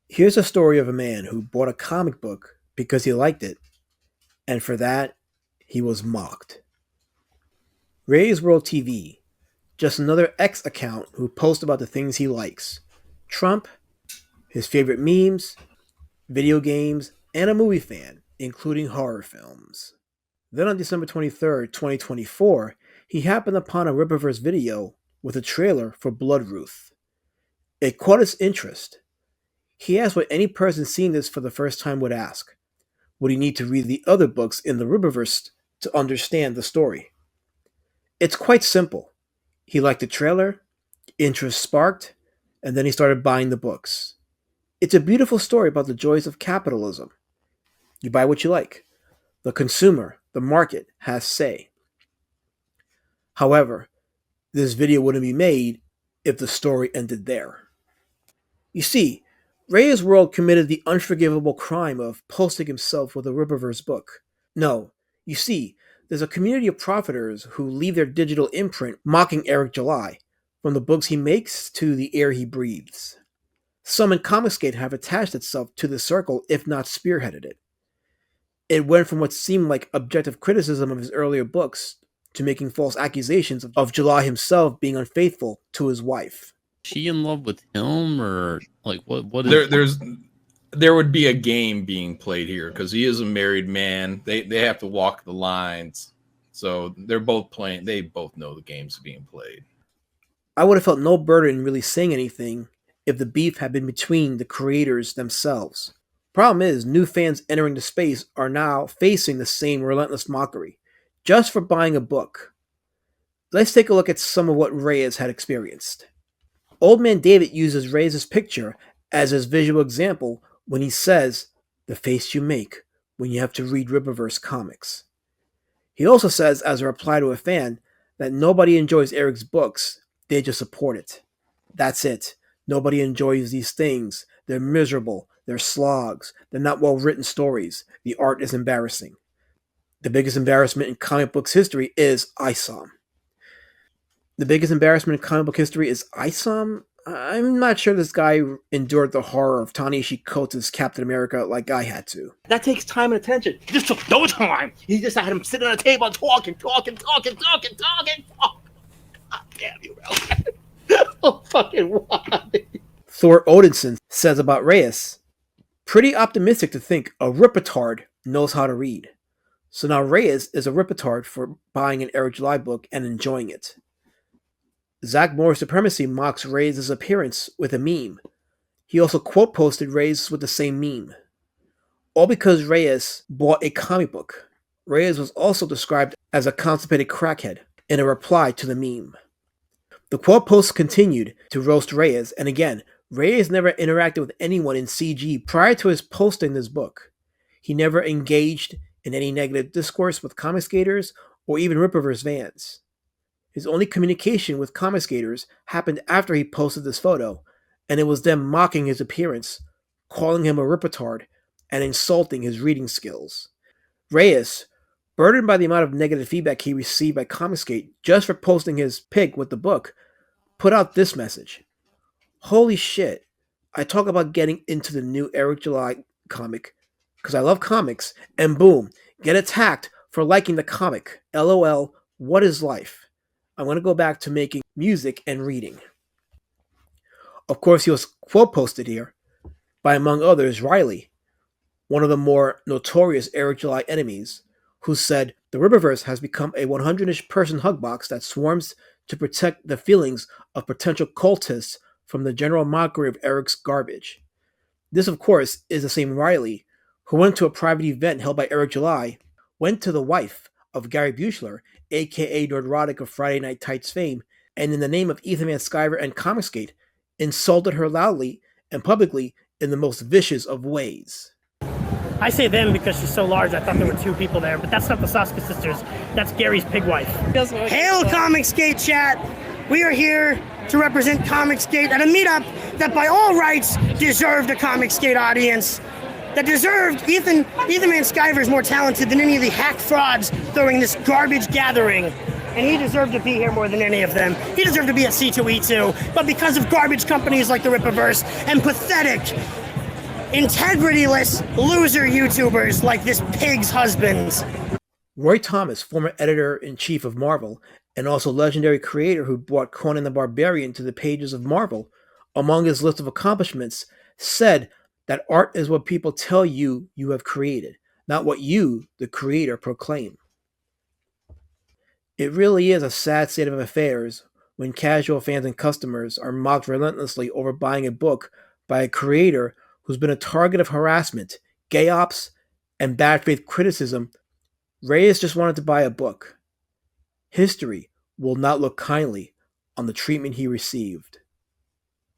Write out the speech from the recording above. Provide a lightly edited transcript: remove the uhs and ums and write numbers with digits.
Here's a story of a man who bought a comic book because he liked it, and for that, he was mocked. Ray's World TV, just another X account who posts about the things he likes: Trump, his favorite memes, video games, and a movie fan, including horror films. Then on December 23rd, 2024, he happened upon a Rippaverse video with a trailer for Bloodruth. It caught his interest. He asked what any person seeing this for the first time would ask. Would he need to read the other books in the Rippaverse to understand the story? It's quite simple. He liked the trailer, interest sparked, and then he started buying the books. It's a beautiful story about the joys of capitalism. You buy what you like. The consumer, the market, has say. However, this video wouldn't be made if the story ended there. You see, Reyes World committed the unforgivable crime of posting himself with a Rippaverse book. No, you see, there's a community of profiters who leave their digital imprint mocking Eric July, from the books he makes to the air he breathes. Some in Comicsgate have attached itself to this circle, if not spearheaded it. It went from what seemed like objective criticism of his earlier books to making false accusations of July himself being unfaithful to his wife. Is she in love with him, or like what is there would be a game being played here because he is a married man. They have to walk the lines. So they're both playing. They both know the game's being played. I would have felt no burden in really saying anything if the beef had been between the creators themselves. Problem is, new fans entering the space are now facing the same relentless mockery, just for buying a book. Let's take a look at some of what Reyes had experienced. Old Man David uses Reyes' picture as his visual example when he says, "The face you make when you have to read Rippaverse comics." He also says, as a reply to a fan, that nobody enjoys Eric's books, they just support it. That's it. Nobody enjoys these things. They're miserable. They're slogs. They're not well-written stories. The art is embarrassing. The biggest embarrassment in comic books history is ISOM. The biggest embarrassment in comic book history is ISOM? I'm not sure this guy endured the horror of Ta-Nehisi Coates' Captain America like I had to. That takes time and attention. He just took no time. He just had him sitting on a table talking. God damn you, Ralph. Oh, fucking why? Thor Odinson says about Reyes, "Pretty optimistic to think a Rippatard knows how to read." So now Reyes is a Rippatard for buying an Eric July book and enjoying it. Zach Moore's Supremacy mocks Reyes' appearance with a meme. He also quote posted Reyes with the same meme. All because Reyes bought a comic book. Reyes was also described as a constipated crackhead in a reply to the meme. The quote posts continued to roast Reyes, and again, Reyes never interacted with anyone in CG prior to his posting this book. He never engaged in any negative discourse with Comicsgaters or even Rippaverse fans. His only communication with Comicsgaters happened after he posted this photo, and it was them mocking his appearance, calling him a Rippatard, and insulting his reading skills. Reyes, burdened by the amount of negative feedback he received by Comicsgate just for posting his pic with the book, put out this message. "Holy shit, I talk about getting into the new Eric July comic because I love comics, and boom, get attacked for liking the comic. LOL, what is life? I'm going to go back to making music and reading." Of course, he was quote posted here by, among others, Riley, one of the more notorious Eric July enemies, who said, "The Rippaverse has become a 100-ish person hug box that swarms to protect the feelings of potential cultists from the general mockery of Eric's garbage." This, of course, is the same Riley who went to a private event held by Eric July, went to the wife of Gary Buechler, aka Nordrotic of Friday Night Tights fame, and in the name of Ethan Van Sciver and Comicsgate, insulted her loudly and publicly in the most vicious of ways. I say them because she's so large, I thought there were two people there, but that's not the Saska sisters. That's Gary's pig wife. Hail Comicsgate chat! We are here to represent Comicsgate at a meetup that by all rights deserved a Comicsgate audience. That deserved Ethan Van Sciver is more talented than any of the hack frauds throwing this garbage gathering. And he deserved to be here more than any of them. He deserved to be at C2E2, but because of garbage companies like the Rippaverse and pathetic integrityless loser YouTubers like this pig's husbands. Roy Thomas, former editor-in-chief of Marvel, and also legendary creator who brought Conan the Barbarian to the pages of Marvel, among his list of accomplishments, said that art is what people tell you you have created, not what you, the creator, proclaim. It really is a sad state of affairs when casual fans and customers are mocked relentlessly over buying a book by a creator who's been a target of harassment, gay ops, and bad faith criticism. Reyes just wanted to buy a book. History will not look kindly on the treatment he received.